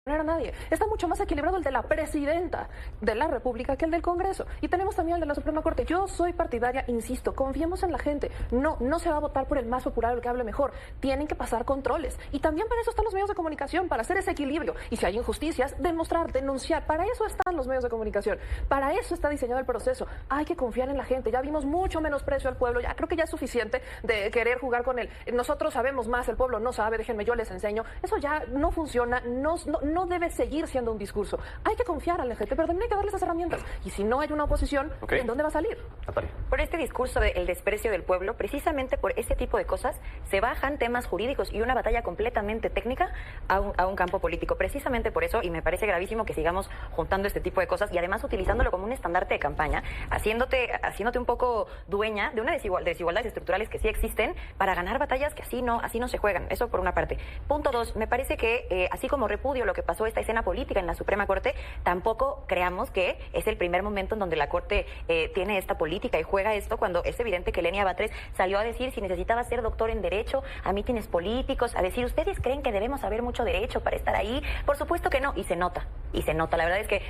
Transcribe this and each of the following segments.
a nadie. Está mucho más equilibrado el de la presidenta de la República que el del Congreso. Y tenemos también el de la Suprema Corte. Yo soy partidaria, insisto, confiemos en la gente. No se va a votar por el más popular o el que hable mejor. Tienen que pasar controles. Y también para eso están los medios de comunicación, para hacer ese equilibrio. Y si hay injusticias, demostrar, denunciar. Para eso están los medios de comunicación. Para eso está diseñado el proceso. Hay que confiar en la gente. Ya vimos mucho menosprecio al pueblo. Ya creo que ya es suficiente de querer jugar con él. Nosotros sabemos más, el pueblo no sabe, déjenme, yo les enseño. Eso ya no funciona, no debe seguir siendo un discurso. Hay que confiar a la gente, pero también hay que darles esas herramientas. Y si no hay una oposición, ¿en dónde va a salir? Natalia. Por este discurso del desprecio del pueblo, precisamente por ese tipo de cosas, se bajan temas jurídicos y una batalla completamente técnica a un campo político. Precisamente por eso, y me parece gravísimo que sigamos juntando este tipo de cosas y además utilizándolo como un estandarte de campaña, haciéndote un poco dueña de una desigualdades estructurales que sí existen para ganar batallas que así no se juegan. Eso por una parte. Punto dos, me parece que así como repudio lo que pasó esta escena política en la Suprema Corte, tampoco creamos que es el primer momento en donde la Corte tiene esta política y juega esto, cuando es evidente que Lenia Batres salió a decir si necesitaba ser doctor en Derecho, a mítines políticos, a decir, ¿ustedes creen que debemos saber mucho derecho para estar ahí? Por supuesto que no, y se nota. La verdad es que...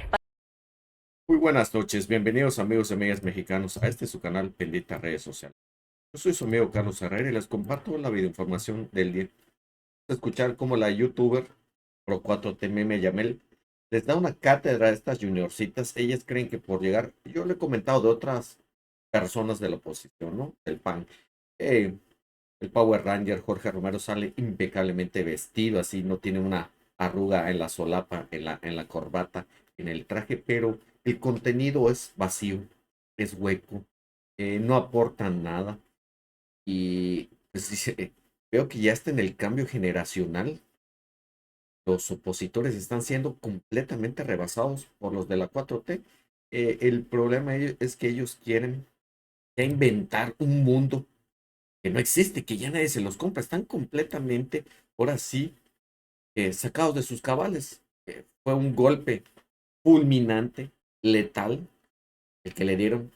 Muy buenas noches, bienvenidos amigos y amigas mexicanos a su canal Bendita Redes Sociales. Yo soy su amigo Carlos Herrera y les comparto la videoinformación del día. Vamos a escuchar cómo la youtuber Pro 4T Meme Yamel les da una cátedra a estas juniorcitas. Ellas creen que por llegar, yo le he comentado de otras personas de la oposición, ¿no? El PAN, el Power Ranger Jorge Romero sale impecablemente vestido, así no tiene una arruga en la solapa, en la corbata, en el traje, pero el contenido es vacío, es hueco, no aportan nada. Y pues, veo que ya está en el cambio generacional. Los opositores están siendo completamente rebasados por los de la 4T. El problema es que ellos quieren ya inventar un mundo que no existe, que ya nadie se los compra. Están completamente, ahora sí, sacados de sus cabales. Fue un golpe fulminante, letal, el que le dieron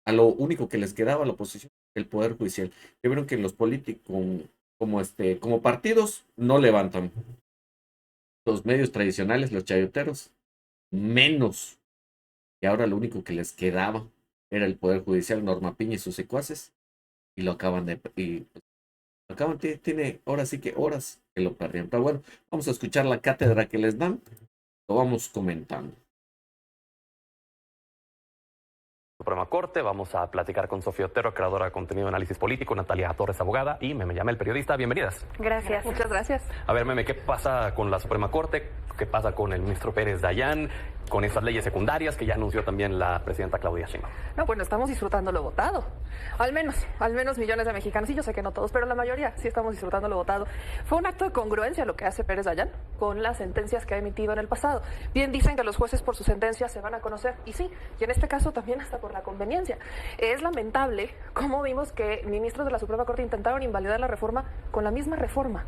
a lo único que les quedaba a la oposición, el Poder Judicial. Ya vieron que los políticos, como partidos, no levantan. Los medios tradicionales, los chayoteros, menos. Y ahora lo único que les quedaba era el Poder Judicial, Norma Piña y sus secuaces, y lo acaban tiene ahora sí que horas que lo perdieron. Pero bueno, vamos a escuchar la cátedra que les dan, lo vamos comentando. Suprema Corte, vamos a platicar con Sofía Otero, creadora de contenido de análisis político, Natalia Torres, abogada, y Meme Yamel, periodista. Bienvenidas. Gracias. Muchas gracias. A ver, Meme, ¿qué pasa con la Suprema Corte? ¿Qué pasa con el ministro Pérez Dayán? Con esas leyes secundarias que ya anunció también la presidenta Claudia Sheinbaum. No, bueno, estamos disfrutando lo votado. Al menos millones de mexicanos. Y yo sé que no todos, pero la mayoría sí estamos disfrutando lo votado. Fue un acto de congruencia lo que hace Pérez Dayán con las sentencias que ha emitido en el pasado. Bien dicen que los jueces por sus sentencias se van a conocer. Y sí, y en este caso también hasta por la conveniencia. Es lamentable cómo vimos que ministros de la Suprema Corte intentaron invalidar la reforma con la misma reforma,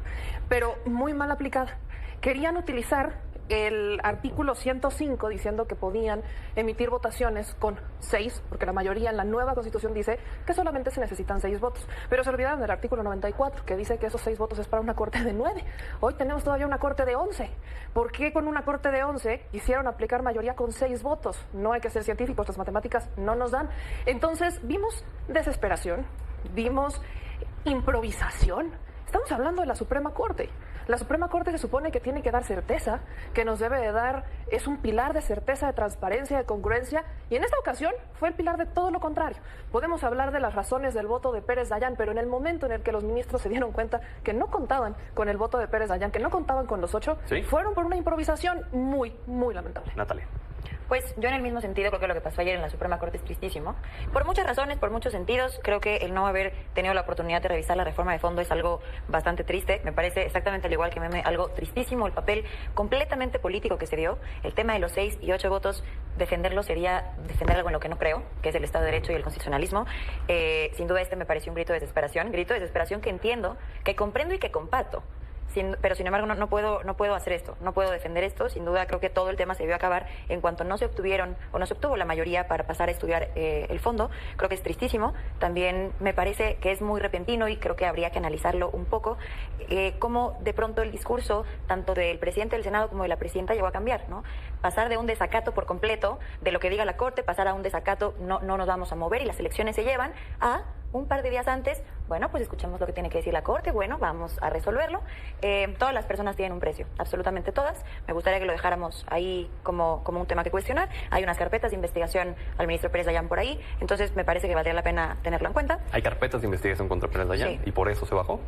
pero muy mal aplicada. Querían utilizar el artículo 105 diciendo que podían emitir votaciones con 6, porque la mayoría en la nueva Constitución dice que solamente se necesitan 6 votos. Pero se olvidaron del artículo 94, que dice que esos 6 votos es para una corte de 9. Hoy tenemos todavía una corte de 11. ¿Por qué con una corte de 11 quisieron aplicar mayoría con 6 votos? No hay que ser científicos, las matemáticas no nos dan. Entonces vimos desesperación, vimos improvisación. Estamos hablando de la Suprema Corte. La Suprema Corte se supone que tiene que dar certeza, que nos debe de dar, es un pilar de certeza, de transparencia, de congruencia, y en esta ocasión fue el pilar de todo lo contrario. Podemos hablar de las razones del voto de Pérez Dayán, pero en el momento en el que los ministros se dieron cuenta que no contaban con el voto de Pérez Dayán, que no contaban con los 8, ¿sí?, fueron por una improvisación muy, muy lamentable. Natalia. Pues yo en el mismo sentido creo que lo que pasó ayer en la Suprema Corte es tristísimo. Por muchas razones, por muchos sentidos, creo que el no haber tenido la oportunidad de revisar la reforma de fondo es algo bastante triste. Me parece exactamente al igual que Meme, algo tristísimo, el papel completamente político que se dio. El tema de los 6 y 8 votos, defenderlo sería defender algo en lo que no creo, que es el Estado de Derecho y el constitucionalismo. Sin duda me pareció un grito de desesperación que entiendo, que comprendo y que comparto. pero sin embargo no puedo hacer esto, no puedo defender esto. Sin duda creo que todo el tema se debió acabar en cuanto no se obtuvo la mayoría para pasar a estudiar el fondo. Creo que es tristísimo. También me parece que es muy repentino y creo que habría que analizarlo un poco, cómo de pronto el discurso tanto del presidente del Senado como de la presidenta llegó a cambiar, ¿no? Pasar de un desacato por completo de lo que diga la Corte, pasar a un desacato, no nos vamos a mover y las elecciones se llevan, a un par de días antes, bueno, pues escuchemos lo que tiene que decir la Corte, bueno, vamos a resolverlo. Todas las personas tienen un precio, absolutamente todas. Me gustaría que lo dejáramos ahí como un tema que cuestionar. Hay unas carpetas de investigación al ministro Pérez Dayán por ahí, entonces me parece que valdría la pena tenerlo en cuenta. ¿Hay carpetas de investigación contra Pérez Dayán? Sí. ¿Y por eso se bajó?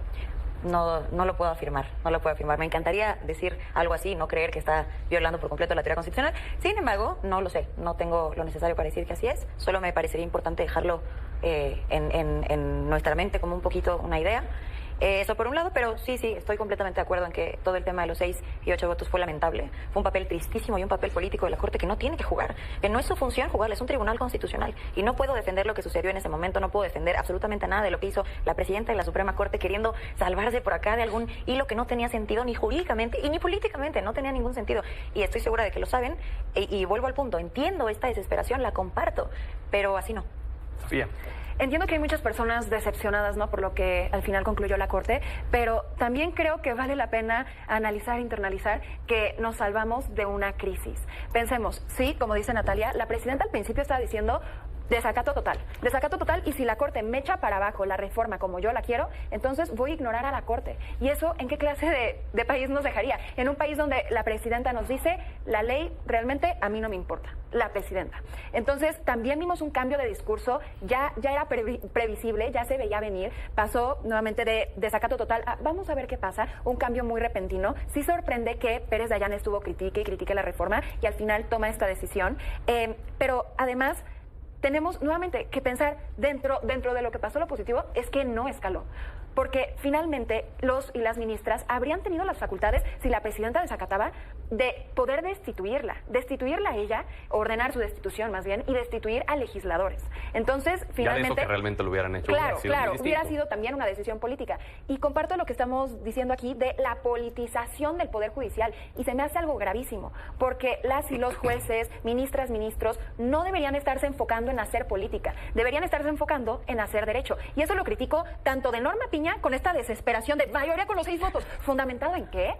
No lo puedo afirmar, no lo puedo afirmar. Me encantaría decir algo así, no creer que está violando por completo la teoría constitucional. Sin embargo, no lo sé, no tengo lo necesario para decir que así es. Solo me parecería importante dejarlo en nuestra mente como un poquito una idea. Eso por un lado, pero sí, estoy completamente de acuerdo en que todo el tema de los 6 y 8 votos fue lamentable. Fue un papel tristísimo y un papel político de la Corte que no tiene que jugar, que no es su función jugarle, es un tribunal constitucional. Y no puedo defender lo que sucedió en ese momento, no puedo defender absolutamente nada de lo que hizo la presidenta de la Suprema Corte queriendo salvarse por acá de algún hilo que no tenía sentido ni jurídicamente y ni políticamente, no tenía ningún sentido. Y estoy segura de que lo saben y vuelvo al punto, entiendo esta desesperación, la comparto, pero así no. Sofía. Entiendo que hay muchas personas decepcionadas, ¿no?, por lo que al final concluyó la Corte, pero también creo que vale la pena analizar, internalizar que nos salvamos de una crisis. Pensemos, sí, como dice Natalia, la presidenta al principio estaba diciendo desacato total, y si la Corte me echa para abajo la reforma como yo la quiero, entonces voy a ignorar a la Corte. ¿Y eso en qué clase de país nos dejaría? En un país donde la presidenta nos dice, la ley realmente a mí no me importa, la presidenta. Entonces también vimos un cambio de discurso, ya era previsible, ya se veía venir, pasó nuevamente de desacato total a vamos a ver qué pasa, un cambio muy repentino. Sí sorprende que Pérez Dayán estuvo critique la reforma y al final toma esta decisión, pero además tenemos nuevamente que pensar dentro de lo que pasó lo positivo es que no escaló. Porque finalmente los y las ministras habrían tenido las facultades, si la presidenta desacataba, de poder destituirla a ella, ordenar su destitución más bien, y destituir a legisladores. Entonces, finalmente... Ya de eso que realmente lo hubieran hecho. Claro, hubiera sido también una decisión política. Y comparto lo que estamos diciendo aquí de la politización del Poder Judicial. Y se me hace algo gravísimo, porque las y los jueces, ministras, ministros, no deberían estarse enfocando en hacer política, deberían estarse enfocando en hacer derecho. Y eso lo critico tanto de Norma Piña, con esta desesperación de mayoría con los 6 votos, ¿fundamentado en qué?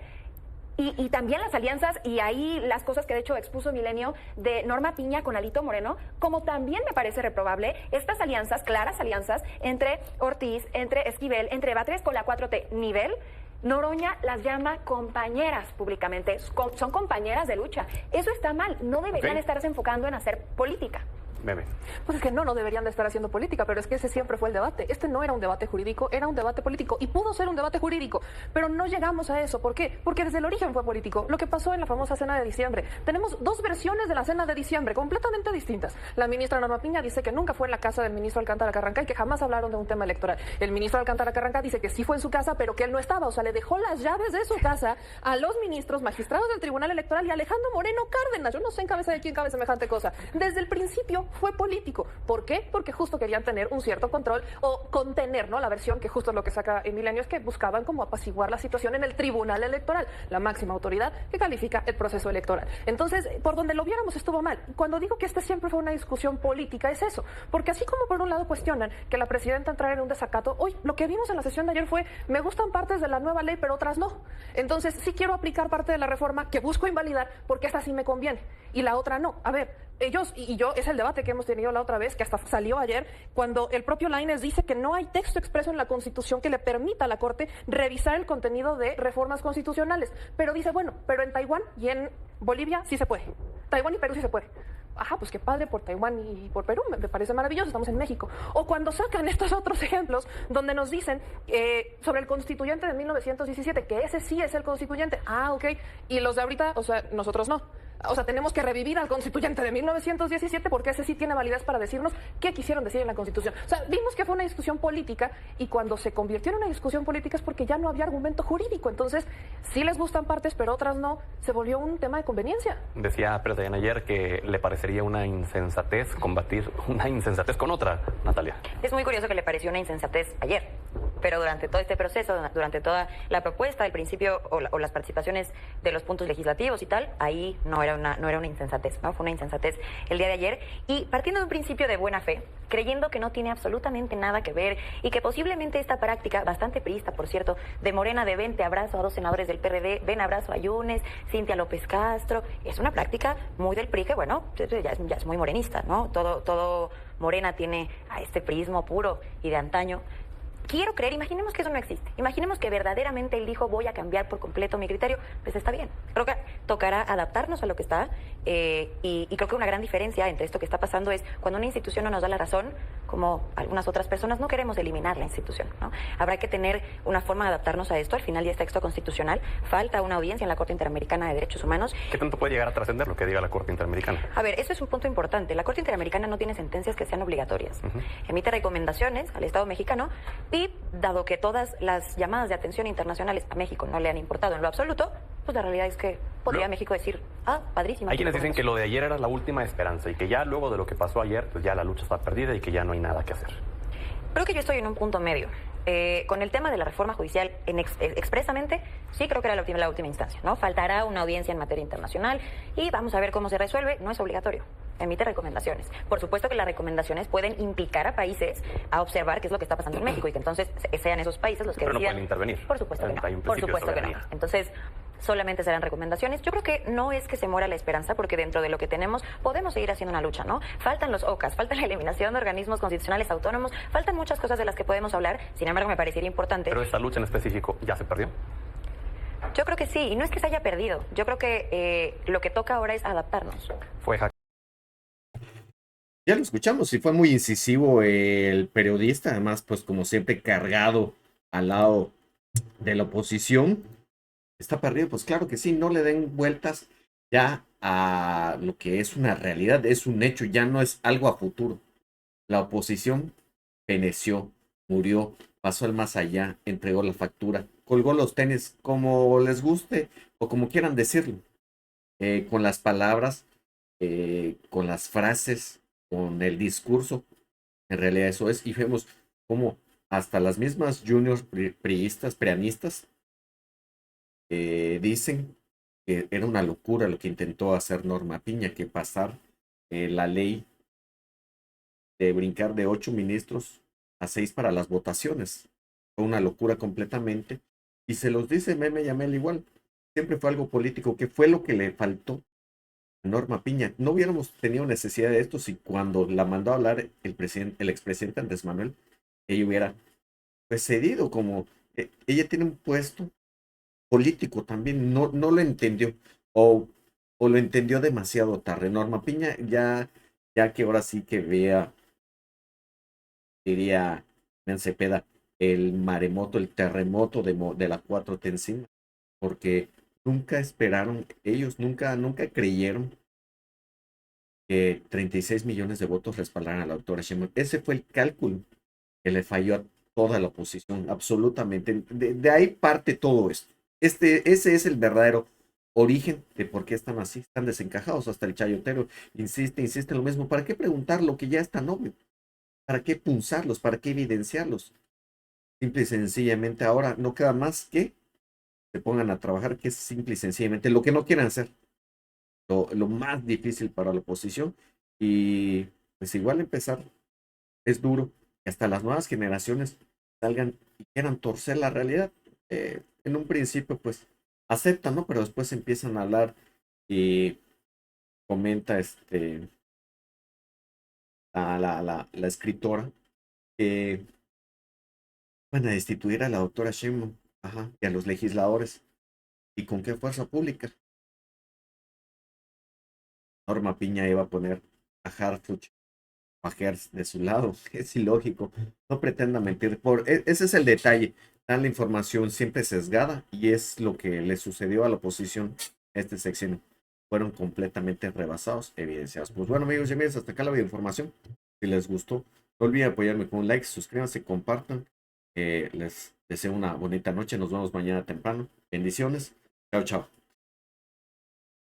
Y también las alianzas, y ahí las cosas que de hecho expuso Milenio de Norma Piña con Alito Moreno, como también me parece reprobable estas alianzas, claras alianzas, entre Ortiz, entre Esquivel, entre Batres con la 4T, nivel... Noroña las llama compañeras públicamente, son compañeras de lucha. Eso está mal, no deberían estarse enfocando en hacer política. Bebe. Pues es que no deberían de estar haciendo política, pero es que ese siempre fue el debate. Este no era un debate jurídico, era un debate político y pudo ser un debate jurídico, pero no llegamos a eso. ¿Por qué? Porque desde el origen fue político. Lo que pasó en la famosa cena de diciembre. Tenemos 2 versiones de la cena de diciembre, completamente distintas. La ministra Norma Piña dice que nunca fue en la casa del ministro Alcántara Carranca y que jamás hablaron de un tema electoral. El ministro Alcántara Carranca dice que sí fue en su casa, pero que él no estaba. O sea, le dejó las llaves de su casa a los ministros, magistrados del Tribunal Electoral y a Alejandro Moreno Cárdenas. Yo no sé en cabeza de quién cabe semejante cosa. Desde el principio fue político. ¿Por qué? Porque justo querían tener un cierto control o contener, ¿no? La versión que justo es lo que saca en Milenio es que buscaban como apaciguar la situación en el Tribunal Electoral, la máxima autoridad que califica el proceso electoral. Entonces, por donde lo viéramos estuvo mal. Cuando digo que esta siempre fue una discusión política es eso, porque así como por un lado cuestionan que la presidenta entrara en un desacato, hoy lo que vimos en la sesión de ayer fue, me gustan partes de la nueva ley, pero otras no. Entonces, sí quiero aplicar parte de la reforma que busco invalidar porque esta sí me conviene y la otra no. A ver, ellos y yo, es el debate que hemos tenido la otra vez, que hasta salió ayer, cuando el propio Lainez dice que no hay texto expreso en la Constitución que le permita a la Corte revisar el contenido de reformas constitucionales. Pero dice, bueno, pero en Taiwán y en Bolivia sí se puede. Taiwán y Perú sí se puede. Ajá, pues qué padre por Taiwán y por Perú, me parece maravilloso, estamos en México. O cuando sacan estos otros ejemplos donde nos dicen sobre el constituyente de 1917, que ese sí es el constituyente. Ah, ok. Y los de ahorita, o sea, nosotros no. O sea, tenemos que revivir al constituyente de 1917 porque ese sí tiene validez para decirnos qué quisieron decir en la Constitución. O sea, vimos que fue una discusión política y cuando se convirtió en una discusión política es porque ya no había argumento jurídico. Entonces, sí les gustan partes, pero otras no. Se volvió un tema de conveniencia. Decía Pérez Dayán ayer que le parecería una insensatez combatir una insensatez con otra, Natalia. Es muy curioso que le pareció una insensatez ayer, pero durante todo este proceso, durante toda la propuesta, el principio o las participaciones de los puntos legislativos y tal, ahí no era una insensatez, ¿no? Fue una insensatez el día de ayer. Y partiendo de un principio de buena fe, creyendo que no tiene absolutamente nada que ver y que posiblemente esta práctica, bastante priista, por cierto, de Morena de vente abrazo a 2 senadores del PRD, ven abrazo a Yunes, Cintia López Castro, es una práctica muy del PRI que, bueno, ya es muy morenista, ¿no? Todo Morena tiene a este priismo puro y de antaño. Quiero creer, imaginemos que eso no existe. Imaginemos que verdaderamente él dijo, voy a cambiar por completo mi criterio. Pues está bien. Creo que tocará adaptarnos a lo que está. Y creo que una gran diferencia entre esto que está pasando es cuando una institución no nos da la razón, como algunas otras personas, no queremos eliminar la institución, ¿no? Habrá que tener una forma de adaptarnos a esto. Al final ya es texto constitucional. Falta una audiencia en la Corte Interamericana de Derechos Humanos. ¿Qué tanto puede llegar a trascender lo que diga la Corte Interamericana? A ver, eso es un punto importante. La Corte Interamericana no tiene sentencias que sean obligatorias. Emite recomendaciones al Estado mexicano y, dado que todas las llamadas de atención internacionales a México no le han importado en lo absoluto, pues la realidad es que podría México decir, padrísimo. Hay quienes dicen que lo de ayer era la última esperanza y que ya luego de lo que pasó ayer, pues ya la lucha está perdida y que ya no hay nada que hacer. Creo que yo estoy en un punto medio. Con el tema de la reforma judicial expresamente, sí creo que era la última instancia, ¿no? Faltará una audiencia en materia internacional y vamos a ver cómo se resuelve. No es obligatorio. Emite recomendaciones. Por supuesto que las recomendaciones pueden implicar a países a observar qué es lo que está pasando en México y que entonces sean esos países los que pero decidan. No pueden intervenir. Por supuesto que no. Hay un Por principio de supuesto que no. soberanía. Entonces, solamente serán recomendaciones. Yo creo que no es que se muera la esperanza, porque dentro de lo que tenemos podemos seguir haciendo una lucha, ¿no? Faltan los OCAS, falta la eliminación de organismos constitucionales autónomos, faltan muchas cosas de las que podemos hablar. Sin embargo, me parecería importante. Pero esta lucha en específico ya se perdió. Yo creo que sí, y no es que se haya perdido. Yo creo que lo que toca ahora es adaptarnos. Ya lo escuchamos y fue muy incisivo el periodista, además, pues como siempre cargado al lado de la oposición. Está perdido, pues claro que sí, no le den vueltas ya a lo que es una realidad, es un hecho, ya no es algo a futuro. La oposición peneció, murió, pasó al más allá, entregó la factura, colgó los tenis como les guste o como quieran decirlo, con las palabras, con las frases, con el discurso. En realidad eso es, y vemos como hasta las mismas juniors priistas, preanistas, dicen que era una locura lo que intentó hacer Norma Piña, que pasar la ley de brincar de 8 ministros a 6 para las votaciones. Fue una locura completamente. Y se los dice Meme Yamel igual. Siempre fue algo político, que fue lo que le faltó a Norma Piña. No hubiéramos tenido necesidad de esto si cuando la mandó a hablar el expresidente Andrés Manuel, ella hubiera pues cedido, como ella tiene un puesto político también, no lo entendió o lo entendió demasiado tarde. Norma Piña ya que ahora sí que vea, diría Cepeda, el maremoto, el terremoto de la 4T encima, porque nunca esperaron, ellos nunca creyeron que 36 millones de votos respaldaran a la doctora Sheinbaum. Ese fue el cálculo que le falló a toda la oposición, absolutamente. De ahí parte todo esto. Ese es el verdadero origen de por qué están así, están desencajados. Hasta el chayotero insiste en lo mismo. ¿Para qué preguntar lo que ya es tan obvio? ¿Para qué punzarlos? ¿Para qué evidenciarlos? Simple y sencillamente ahora no queda más que se pongan a trabajar, que es simple y sencillamente lo que no quieren hacer. Lo más difícil para la oposición. Y pues igual empezar es duro. Hasta las nuevas generaciones salgan y quieran torcer la realidad. En un principio pues aceptan, ¿no? Pero después empiezan a hablar y comenta la escritora que van a destituir a la doctora Sheinbaum, y a los legisladores. ¿Y con qué fuerza pública? Norma Piña iba a poner a Harfuch, a Hertz de su lado. Es ilógico. No pretenda mentir. Ese es el detalle. Dan la información siempre sesgada y es lo que le sucedió a la oposición este sexenio. fueron completamente rebasados, evidenciados. Pues bueno, amigos y amigas, hasta acá la videoinformación. Si les gustó, no olviden apoyarme con un like, suscríbanse, compartan. Les deseo una bonita noche. Nos vemos mañana temprano. Bendiciones. Chao, chao.